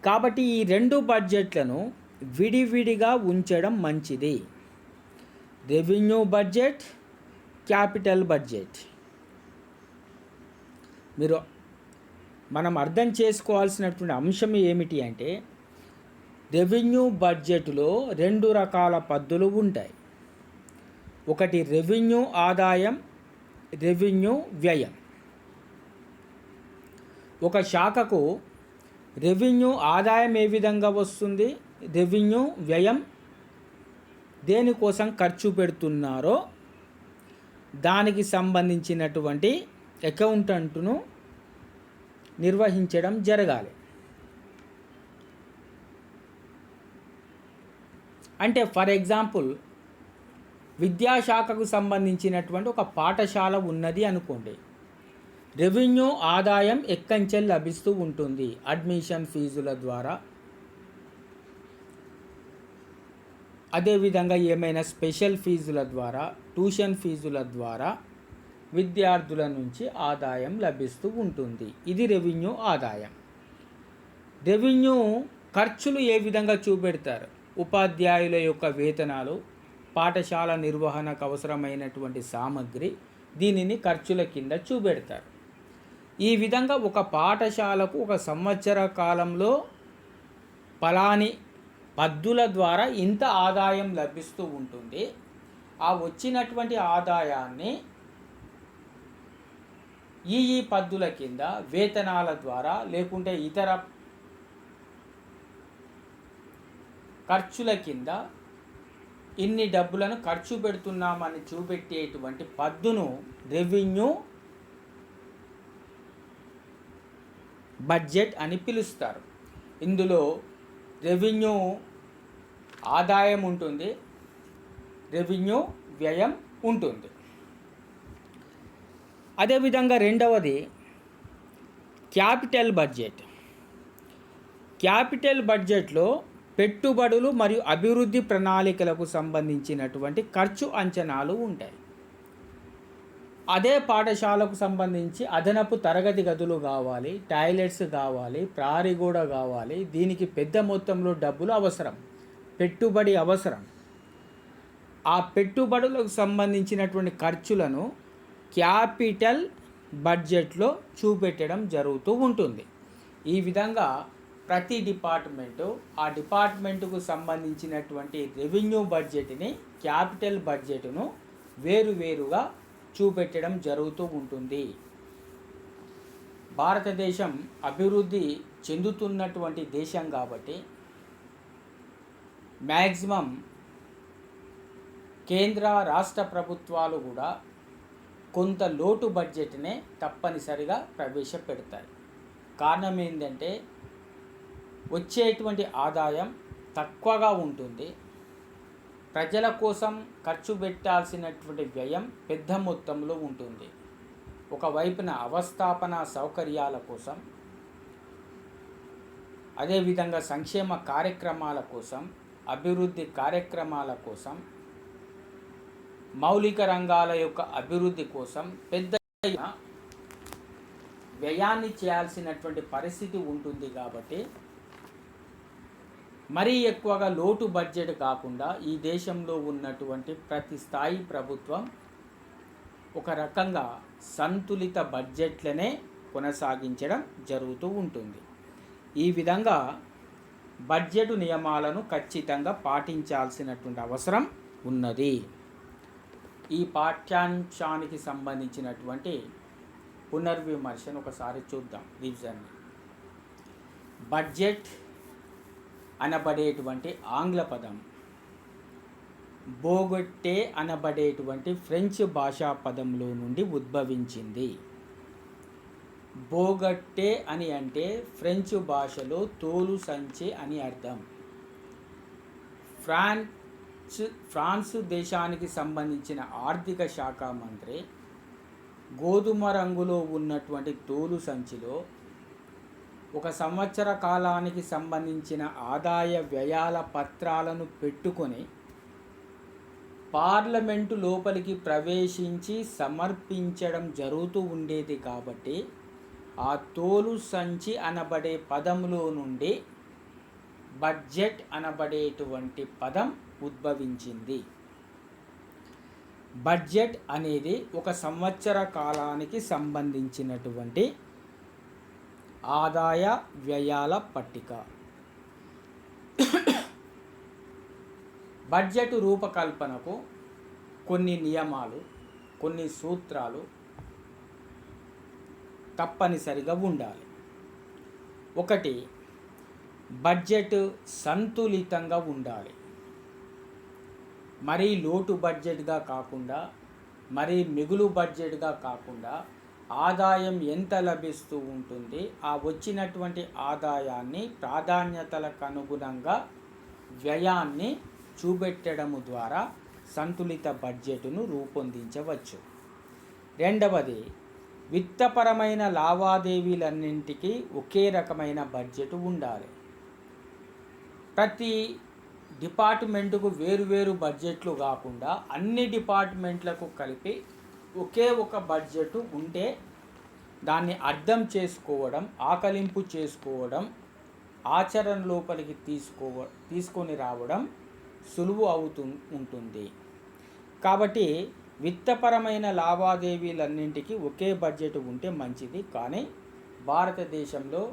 కాబట్టి ఈ 2 బడ్జెట్లను విడివిడిగా ఉంచడం మంచిది. Revenue budget, capital budget. మనం అర్థం చేసుకోవాల్సినటువంటి అంశం ఏమిటి అంటే, రెవెన్యూ బడ్జెట్లో 2 రకాల పద్ధతులు ఉంటాయి. ఒకటి రెవెన్యూ ఆదాయం, రెవెన్యూ వ్యయం. ఒక శాఖకు రెవెన్యూ ఆదాయం ఏ విధంగా వస్తుంది, రెవెన్యూ వ్యయం దేనికోసం ఖర్చు పెడుతున్నారో దానికి సంబంధించినటువంటి అకౌంటెంట్ను నిర్వహించడం జరగాలి. అంటే ఫర్ ఎగ్జాంపుల్, విద్యాశాఖకు సంబంధించినటువంటి ఒక పాఠశాల ఉన్నది అనుకోండి. రెవెన్యూ ఆదాయం ఎక్కంచెలు లభిస్తూ ఉంటుంది. అడ్మిషన్ ఫీజుల ద్వారా, అదేవిధంగా ఏమైనా స్పెషల్ ఫీజుల ద్వారా, ట్యూషన్ ఫీజుల ద్వారా విద్యార్థుల నుంచి ఆదాయం లభిస్తూ ఉంటుంది. ఇది రెవెన్యూ ఆదాయం. రెవెన్యూ ఖర్చులు ఏ విధంగా చూపెడతారు? ఉపాధ్యాయుల యొక్క వేతనాలు, పాఠశాల నిర్వహణకు అవసరమైనటువంటి సామగ్రి, దీనిని ఖర్చుల కింద చూపెడతారు. ఈ విధంగా ఒక పాఠశాలకు ఒక సంవత్సర కాలంలో పలాని పద్ధతుల ద్వారా ఇంత ఆదాయం లభిస్తూ ఉంటుంది. ఆ వచ్చినటువంటి ఆదాయాన్ని ఈ పద్ధతుల కింద, వేతనాల ద్వారా లేకుంటే ఇతర ఖర్చుల కింద ఇన్ని డబ్బులను ఖర్చు పెడుతున్నామని చూపెట్టేటువంటి పద్దును రెవెన్యూ బడ్జెట్ అని పిలుస్తారు. ఇందులో రెవెన్యూ ఆదాయం ఉంటుంది, రెవెన్యూ వ్యయం ఉంటుంది. అదేవిధంగా రెండవది క్యాపిటల్ బడ్జెట్. క్యాపిటల్ బడ్జెట్లో పెట్టుబడులు మరియు అభివృద్ధి ప్రణాళికలకు సంబంధించినటువంటి ఖర్చు అంచనాలు ఉంటాయి. అదే పాఠశాలకు సంబంధించి అదనపు తరగతి గదులు కావాలి, టాయిలెట్స్ కావాలి, ప్రహరీ గోడ కావాలి. దీనికి పెద్ద మొత్తంలో డబ్బులు అవసరం, పెట్టుబడి అవసరం. ఆ పెట్టుబడులకు సంబంధించినటువంటి ఖర్చులను క్యాపిటల్ బడ్జెట్లో చూపెట్టడం జరుగుతూ ఉంటుంది. ఈ విధంగా ప్రతి డిపార్ట్మెంటు ఆ డిపార్ట్మెంటుకు సంబంధించినటువంటి రెవెన్యూ బడ్జెట్ని, క్యాపిటల్ బడ్జెట్ను వేరువేరుగా చూపెట్టడం జరుగుతూ ఉంటుంది. భారతదేశం అభివృద్ధి చెందుతున్నటువంటి దేశం కాబట్టి మ్యాక్సిమం కేంద్ర రాష్ట్ర ప్రభుత్వాలు కూడా కొంత లోటు బడ్జెట్నే తప్పనిసరిగా ప్రవేశపెడతాయి. కారణం ఏంటంటే వచ్చేటువంటి ఆదాయం తక్కువగా ఉంటుంది, ప్రజల కోసం ఖర్చు పెట్టాల్సినటువంటి వ్యయం పెద్ద మొత్తంలో ఉంటుంది. ఒకవైపున అవస్థాపన సౌకర్యాల కోసం, అదేవిధంగా సంక్షేమ కార్యక్రమాల కోసం, అభివృద్ధి కార్యక్రమాల కోసం, మౌలిక రంగాల యొక్క అభివృద్ధి కోసం పెద్ద వ్యయాన్ని చేయాల్సినటువంటి పరిస్థితి ఉంటుంది. కాబట్టి మరీ ఎక్కువగా లోటు బడ్జెట్ కాకుండా ఈ దేశంలో ఉన్నటువంటి ప్రతి స్థాయి ప్రభుత్వం ఒక రకంగా సంతులిత బడ్జెట్లనే కొనసాగించడం జరుగుతూ ఉంటుంది. ఈ విధంగా బడ్జెట్ నియమాలను ఖచ్చితంగా పాటించాల్సినటువంటి అవసరం ఉన్నది. ఈ పాఠ్యాంశానికి సంబంధించినటువంటి పునర్విమర్శను ఒకసారి చూద్దాం. రివిజన్. బడ్జెట్ అనబడేటువంటి ఆంగ్ల పదం బోగొట్టే అనబడేటువంటి ఫ్రెంచ్ భాషా పదంలో నుండి ఉద్భవించింది. బోగట్టే అని అంటే ఫ్రెంచ్ భాషలో తోలు సంచి అని అర్థం. ఫ్రాన్స్ దేశానికి సంబంధించిన ఆర్థిక శాఖ మంత్రి గోధుమ రంగులో ఉన్నటువంటి తోలు సంచిలో ఒక సంవత్సర కాలానికి సంబంధించిన ఆదాయ వ్యయాల పత్రాలను పెట్టుకొని పార్లమెంటు లోపలికి ప్రవేశించి సమర్పించడం జరుగుతూ ఉండేది. కాబట్టి ఆ తోలు సంచి అనబడే పదంలో నుండి బడ్జెట్ అనబడేటువంటి పదం ఉద్భవించింది. బడ్జెట్ అనేది ఒక సంవత్సర కాలానికి సంబంధించినటువంటి ఆదాయ వ్యయాల పట్టిక. బడ్జెట్ రూపకల్పనకు కొన్ని నియమాలు, కొన్ని సూత్రాలు తప్పనిసరిగా ఉండాలి. ఒకటి, బడ్జెట్ సంతులితంగా ఉండాలి. మరీ లోటు బడ్జెట్గా కాకుండా, మరీ మిగులు బడ్జెట్గా కాకుండా ఆదాయం ఎంత లభిస్తూ ఉంటుంది, ఆ వచ్చినటువంటి ఆదాయాన్ని ప్రాధాన్యతలకు అనుగుణంగా వ్యయాన్ని చూపెట్టడము ద్వారా సంతులిత బడ్జెట్ను రూపొందించవచ్చు. రెండవది, విత్తపరమైన లావాదేవీలన్నింటికీ ఒకే రకమైన బడ్జెట్ ఉండాలి. ప్రతి డిపార్ట్మెంటుకు వేరువేరు బడ్జెట్లు కాకుండా అన్ని డిపార్ట్మెంట్లకు కలిపి ఒకే ఒక బడ్జెట్ ఉంటే దాన్ని అర్థం చేసుకోవడం, ఆకలింపు చేసుకోవడం, ఆచరణ లోపలికి తీసుకొని రావడం సులువు ఉంటుంది. కాబట్టి విత్తపరమైన లావాదేవీలన్నింటికి ఒకే బడ్జెట్ ఉంటే మంచిది. కానీ భారతదేశంలో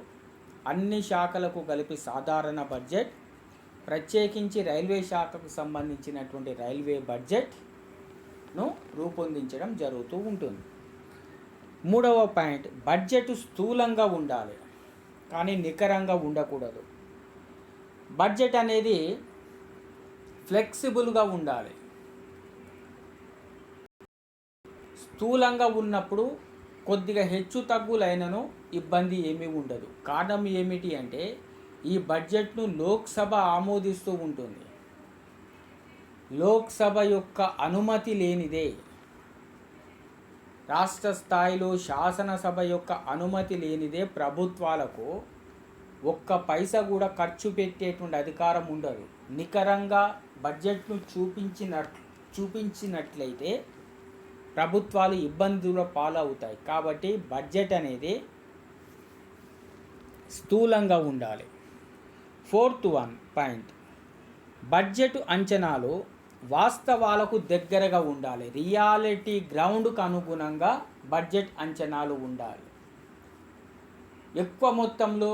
అన్ని శాఖలకు కలిపి సాధారణ బడ్జెట్, ప్రత్యేకించి రైల్వే శాఖకు సంబంధించినటువంటి రైల్వే బడ్జెట్ను రూపొందించడం జరుగుతూ ఉంటుంది. మూడవ పాయింట్, బడ్జెట్ స్థూలంగా ఉండాలి కానీ నికరంగా ఉండకూడదు. బడ్జెట్ అనేది ఫ్లెక్సిబుల్గా ఉండాలి. స్థూలంగా ఉన్నప్పుడు కొద్దిగా హెచ్చు తగ్గులైనను ఇబ్బంది ఏమీ ఉండదు. కారణం ఏమిటి అంటే ఈ బడ్జెట్ను లోక్సభ ఆమోదిస్తూ ఉంటుంది. లోక్సభ యొక్క అనుమతి లేనిదే, రాష్ట్ర స్థాయిలో శాసనసభ యొక్క అనుమతి లేనిదే ప్రభుత్వాలకు ఒక్క పైసా కూడా ఖర్చు పెట్టేటువంటి అధికారం ఉండదు. నికరంగా బడ్జెట్ను చూపించినట్లయితే ప్రభుత్వాలు ఇబ్బందుల పాలవుతాయి. కాబట్టి బడ్జెట్ అనేది స్థూలంగా ఉండాలి. ఫోర్త్ పాయింట్, బడ్జెట్ అంచనాలు వాస్తవాలకు దగ్గరగా ఉండాలి. రియాలిటీ గ్రౌండ్కు అనుగుణంగా బడ్జెట్ అంచనాలు ఉండాలి. ఎక్కువ మొత్తంలో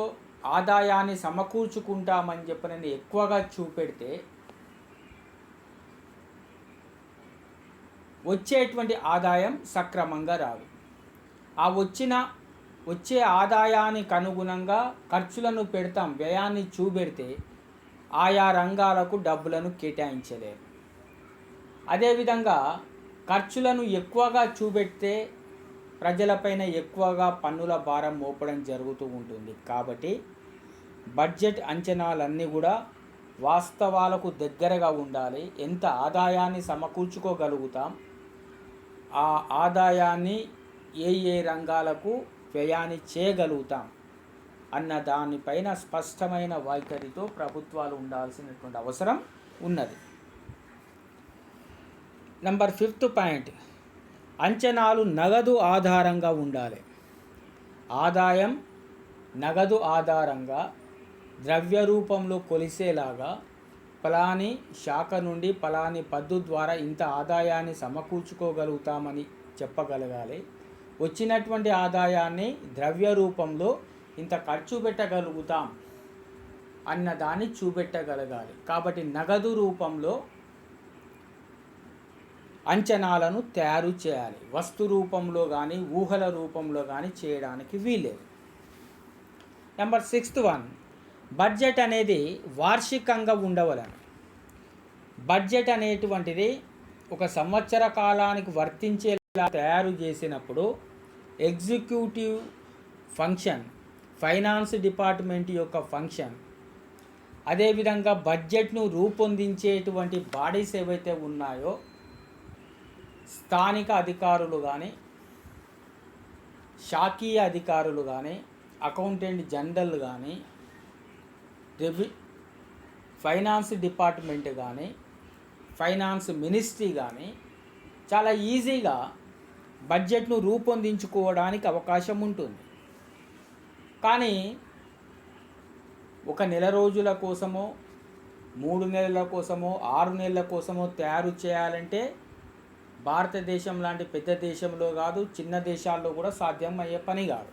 ఆదాయాన్ని సమకూర్చుకుంటామని చెప్పి నేను ఎక్కువగా చూపెడితే వచ్చేటువంటి ఆదాయం సక్రమంగా రాదు. ఆ వచ్చే ఆదాయానికి అనుగుణంగా ఖర్చులను పెడతాం, వ్యయాన్ని చూపెడితే ఆయా రంగాలకు డబ్బులను కేటాయించలేరు. అదేవిధంగా ఖర్చులను ఎక్కువగా చూపెడితే ప్రజలపైన ఎక్కువగా పన్నుల భారం మోపడం జరుగుతూ ఉంటుంది. కాబట్టి బడ్జెట్ అంచనాలన్నీ కూడా వాస్తవాలకు దగ్గరగా ఉండాలి. ఎంత ఆదాయాన్ని సమకూర్చుకోగలుగుతాం, ఆ ఆదాయాన్ని ఏ రంగాలకు వ్యయాన్ని చేయగలుగుతాం అన్న దానిపైన స్పష్టమైన వైఖరితో ప్రభుత్వాలు ఉండాల్సినటువంటి అవసరం ఉన్నది. నంబర్ 5th పాయింట్, అంచనాలు నగదు ఆధారంగా ఉండాలి. ఆదాయం నగదు ఆధారంగా ద్రవ్య రూపంలో కొలిసేలాగా ఫలాని శాఖ నుండి ఫలాని పద్దు ద్వారా ఇంత ఆదాయాన్ని సమకూర్చుకోగలుగుతామని చెప్పగలగాలి. వచ్చినటువంటి ఆదాయాన్ని ద్రవ్య రూపంలో ఇంత ఖర్చు పెట్టగలుగుతాం అన్నదాన్ని చూపెట్టగలగాలి. కాబట్టి నగదు రూపంలో అంచనాలను తయారు చేయాలి. వస్తు రూపంలో కానీ ఊహల రూపంలో కానీ చేయడానికి వీలేదు. నెంబర్ 6th వన్, బడ్జెట్ అనేది వార్షికంగా ఉండవలను. బడ్జెట్ అనేటువంటిది ఒక సంవత్సర కాలానికి వర్తించేలా తయారు చేసినప్పుడు ఎగ్జిక్యూటివ్ ఫంక్షన్, ఫైనాన్స్ డిపార్ట్మెంట్ యొక్క ఫంక్షన్, అదేవిధంగా బడ్జెట్ను రూపొందించేటువంటి బాడీస్ ఏవైతే ఉన్నాయో స్థానిక అధికారులు కానీ శాఖీయ అధికారులు కానీ అకౌంటెంట్ జనరల్ కానీ ఫైనాన్స్ డిపార్ట్మెంట్ కానీ ఫైనాన్స్ మినిస్ట్రీ కానీ చాలా ఈజీగా బడ్జెట్ను రూపొందించుకోవడానికి అవకాశం ఉంటుంది. కానీ ఒక నెల రోజుల కోసమో 3 నెలల కోసమో 6 నెలల కోసమో తయారు చేయాలంటే భారతదేశం లాంటి పెద్ద దేశంలో కాదు, చిన్న దేశాల్లో కూడా సాధ్యం అయ్యే పని కాదు.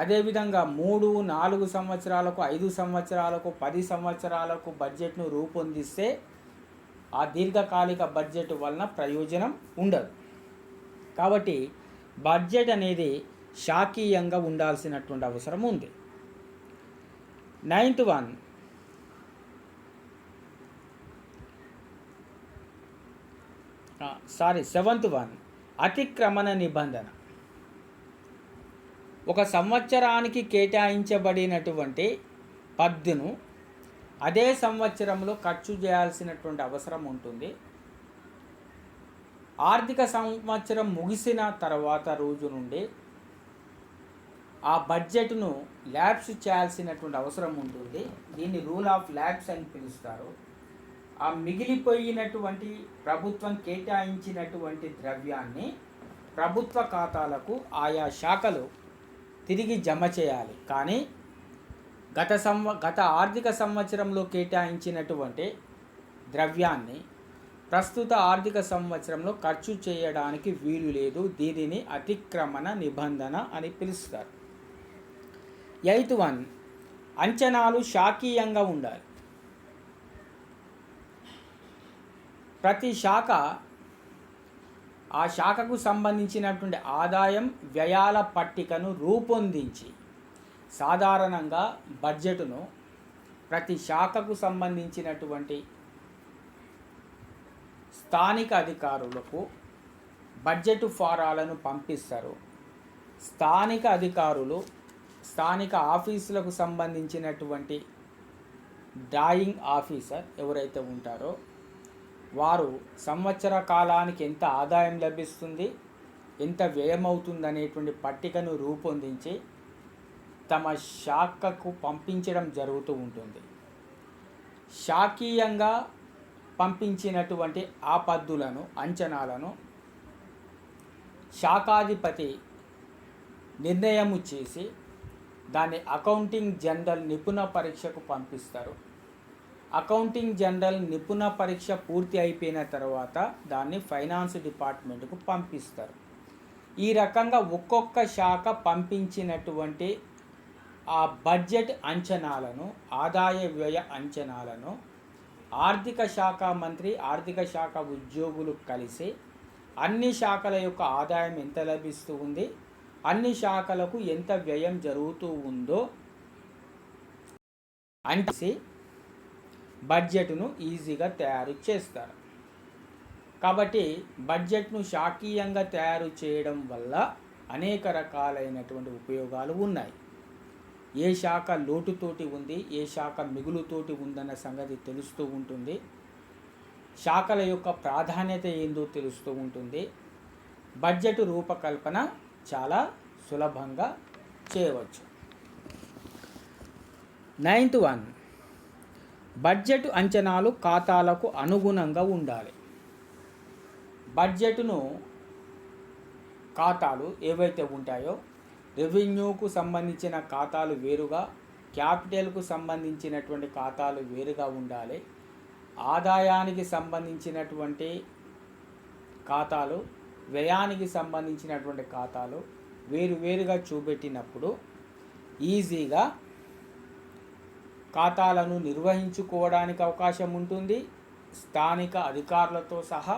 అదేవిధంగా 3, 4 సంవత్సరాలకు, 5 సంవత్సరాలకు, 10 సంవత్సరాలకు బడ్జెట్ను రూపొందిస్తే ఆ దీర్ఘకాలిక బడ్జెట్ వలన ప్రయోజనం ఉండదు. కాబట్టి బడ్జెట్ అనేది శాఖీయంగా ఉండాల్సినటువంటి అవసరం ఉంది. 9th one, sorry 7th one, అతిక్రమణ నిబంధన. ఒక సంవత్సరానికి కేటాయించబడినటువంటి పద్దును అదే సంవత్సరంలో ఖర్చు చేయాల్సినటువంటి అవసరం ఉంటుంది. ఆర్థిక సంవత్సరం ముగిసిన తర్వాత రోజు నుండి ఆ బడ్జెట్ను ల్యాబ్స్ చేయాల్సినటువంటి అవసరం ఉంటుంది. దీన్ని రూల్ ఆఫ్ ల్యాబ్స్ అని పిలుస్తారు. ఆ మిగిలిపోయినటువంటి ప్రభుత్వం కేటాయించినటువంటి ద్రవ్యాన్ని ప్రభుత్వ ఖాతాలకు ఆయా శాఖలు తిరిగి జమ చేయాలి. కానీ గత ఆర్థిక సంవత్సరంలో కేటాయించినటువంటి ద్రవ్యాన్ని ప్రస్తుత ఆర్థిక సంవత్సరంలో ఖర్చు చేయడానికి వీలు లేదు. దీనిని అతిక్రమణ నిబంధన అని పిలుస్తారు. 8th వన్, అంచనాలు శాఖీయంగా ఉండాలి. ప్రతి శాఖ ఆ శాఖకు సంబంధించినటువంటి ఆదాయం వ్యయాల పట్టికను రూపొందించి, సాధారణంగా బడ్జెట్ను ప్రతి శాఖకు సంబంధించినటువంటి స్థానిక అధికారులకు బడ్జెట్ ఫారాలను పంపిస్తారు. స్థానిక అధికారులు స్థానిక ఆఫీసులకు సంబంధించినటువంటి డ్రాయింగ్ ఆఫీసర్ ఎవరైతే ఉంటారో వారు సంవత్సర కాలానికి ఎంత ఆదాయం లభిస్తుంది, ఎంత వ్యయమవుతుంది అనేటువంటి పట్టికను రూపొందించి తమ శాఖకు పంపించడం జరుగుతూ ఉంటుంది. శాఖీయంగా పంపించినటువంటి ఆ పద్దులను, అంచనాలను శాఖాధిపతి నిర్ణయము చేసి దాన్ని అకౌంటింగ్ జనరల్ నిపుణ పరీక్షకు పంపిస్తారు. అకౌంటింగ్ జనరల్ నిపుణ పరీక్ష పూర్తి అయిపోయిన తర్వాత దాన్ని ఫైనాన్స్ డిపార్ట్మెంట్కు పంపిస్తారు. ఈ రకంగా ఒక్కొక్క శాఖ పంపించినటువంటి ఆ బడ్జెట్ అంచనాలను, ఆదాయ వ్యయ అంచనాలను ఆర్థిక శాఖ మంత్రి, ఆర్థిక శాఖ ఉద్యోగులు కలిసి అన్ని శాఖల యొక్క ఆదాయం ఎంత లభిస్తూ ఉంది, అన్ని శాఖలకు ఎంత వ్యయం జరుగుతూ ఉందో అంటే బడ్జెట్ను ఈజీగా తయారు చేస్తారు. కాబట్టి బడ్జెట్ను శాఖీయంగా తయారు చేయడం వల్ల అనేక రకాలైనటువంటి ఉపయోగాలు ఉన్నాయి. ఏ శాఖ లోటుతోటి ఉంది, ఏ శాఖ మిగులుతోటి ఉందన్న సంగతి తెలుస్తూ ఉంటుంది. శాఖల యొక్క ప్రాధాన్యత ఏందో తెలుస్తూ ఉంటుంది. బడ్జెట్ రూపకల్పన చాలా సులభంగా చేయవచ్చు. 9th వన్, బడ్జెట్ అంచనాలు ఖాతాలకు అనుగుణంగా ఉండాలి. బడ్జెట్ను ఖాతాలు ఏవైతే ఉంటాయో, రెవెన్యూకు సంబంధించిన ఖాతాలు వేరుగా, క్యాపిటల్కు సంబంధించినటువంటి ఖాతాలు వేరుగా ఉండాలి. ఆదాయానికి సంబంధించినటువంటి ఖాతాలు, వ్యయానికి సంబంధించినటువంటి ఖాతాలు వేరువేరుగా చూపెట్టినప్పుడు ఈజీగా ఖాతాలను నిర్వహించుకోవడానికి అవకాశం ఉంటుంది. స్థానిక అధికారులతో సహా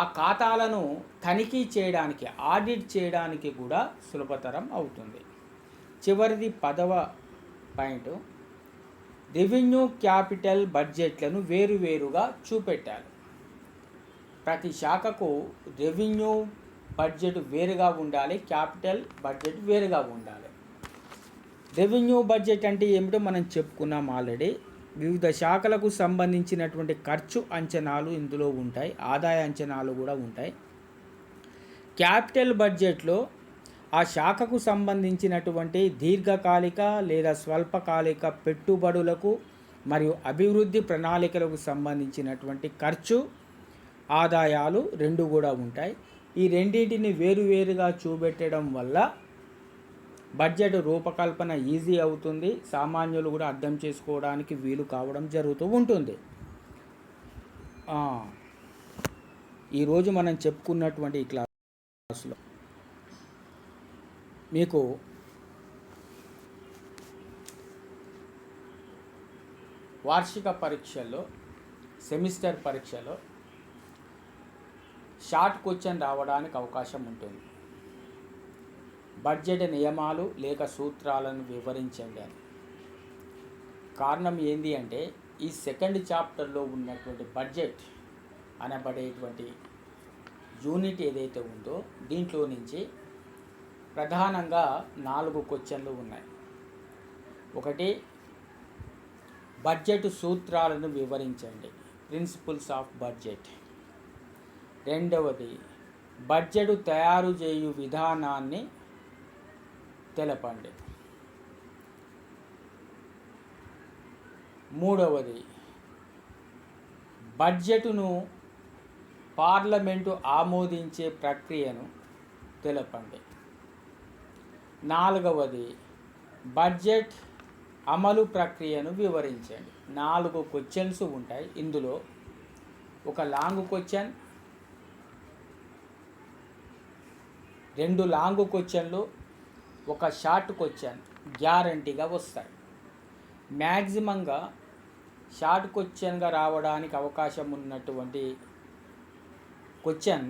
ఆ ఖాతాలను తనిఖీ చేయడానికి, ఆడిట్ చేయడానికి కూడా సులభతరం అవుతుంది. చివరిది 10వ పాయింట్, రెవెన్యూ క్యాపిటల్ బడ్జెట్లను వేరువేరుగా చూపెట్టాలి. ప్రతి శాఖకు రెవెన్యూ బడ్జెట్ వేరుగా ఉండాలి, క్యాపిటల్ బడ్జెట్ వేరుగా ఉండాలి. రెవెన్యూ బడ్జెట్ అంటే ఏమిటో మనం చెప్పుకున్నాం ఆల్రెడీ. వివిధ శాఖలకు సంబంధించినటువంటి ఖర్చు అంచనాలు ఇందులో ఉంటాయి, ఆదాయ అంచనాలు కూడా ఉంటాయి. క్యాపిటల్ బడ్జెట్లో ఆ శాఖకు సంబంధించినటువంటి దీర్ఘకాలిక లేదా స్వల్పకాలిక పెట్టుబడులకు మరియు అభివృద్ధి ప్రణాళికలకు సంబంధించినటువంటి ఖర్చు, ఆదాయాలు రెండు కూడా ఉంటాయి. ఈ రెండింటిని వేరువేరుగా చూపెట్టడం వల్ల బడ్జెట్ రూపకల్పన ఈజీ అవుతుంది. సామాన్యులు కూడా అర్థం చేసుకోవడానికి వీలు కావడం జరుగుతూ ఉంటుంది. ఈరోజు మనం చెప్పుకున్నటువంటి ఈ క్లాస్లో మీకు వార్షిక పరీక్షల్లో, సెమిస్టర్ పరీక్షలో షార్ట్ క్వశ్చన్ రావడానికి అవకాశం ఉంటుంది. బడ్జెట్ నియమాలు లేక సూత్రాలను వివరించండి అని. కారణం ఏంది అంటే, ఈ సెకండ్ చాప్టర్లో ఉన్నటువంటి బడ్జెట్ అనబడేటువంటి యూనిట్ ఏదైతే ఉందో దీంట్లో నుంచి ప్రధానంగా 4 క్వశ్చన్లు ఉన్నాయి. ఒకటి, బడ్జెట్ సూత్రాలను వివరించండి, ప్రిన్సిపల్స్ ఆఫ్ బడ్జెట్. రెండవది, బడ్జెట్ తయారు చేయు విధానాన్ని తెలపండి. మూడవది, బడ్జెట్ను పార్లమెంటు ఆమోదించే ప్రక్రియను తెలపండి. నాలుగవది, బడ్జెట్ అమలు ప్రక్రియను వివరించండి. 4 క్వశ్చన్స్ ఉంటాయి. ఇందులో ఒక లాంగ్ క్వశ్చన్, 2 లాంగ్ క్వశ్చన్లు, ఒక షార్ట్ క్వశ్చన్ గ్యారంటీగా వస్తాయి. మ్యాక్సిమంగా షార్ట్ క్వశ్చన్గా రావడానికి అవకాశం ఉన్నటువంటి క్వశ్చన్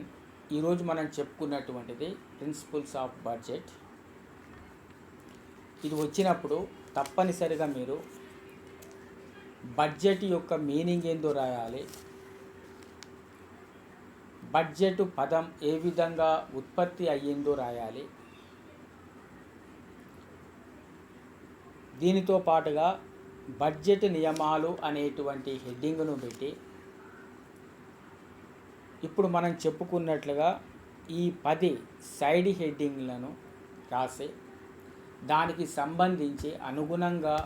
ఈరోజు మనం చెప్పుకున్నటువంటిది ప్రిన్సిపల్స్ ఆఫ్ బడ్జెట్. ఇది వచ్చినప్పుడు తప్పనిసరిగా మీరు బడ్జెట్ యొక్క మీనింగ్ ఏందో రాయాలి, బడ్జెట్ పదం ఏ విధంగా ఉత్పత్తి అయ్యిందో రాయాలి. దీనితో పాటుగా బడ్జెట్ నియమాలు అనేటువంటి హెడ్డింగ్ను పెట్టి ఇప్పుడు మనం చెప్పుకున్నట్లుగా ఈ 10 సైడ్ హెడ్డింగ్లను రాసి దానికి సంబంధించి అనుగుణంగా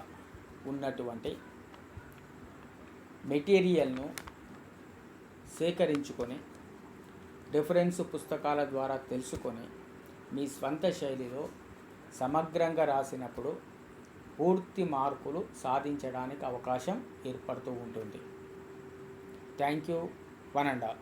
ఉన్నటువంటి మెటీరియల్ను సేకరించుకొని రిఫరెన్స్ పుస్తకాల ద్వారా తెలుసుకొని మీ స్వంత శైలిలో సమగ్రంగా రాసినప్పుడు పూర్తి మార్కులు సాధించడానికి అవకాశం ఏర్పడుతూ ఉంటుంది. Thank you. 1 and all.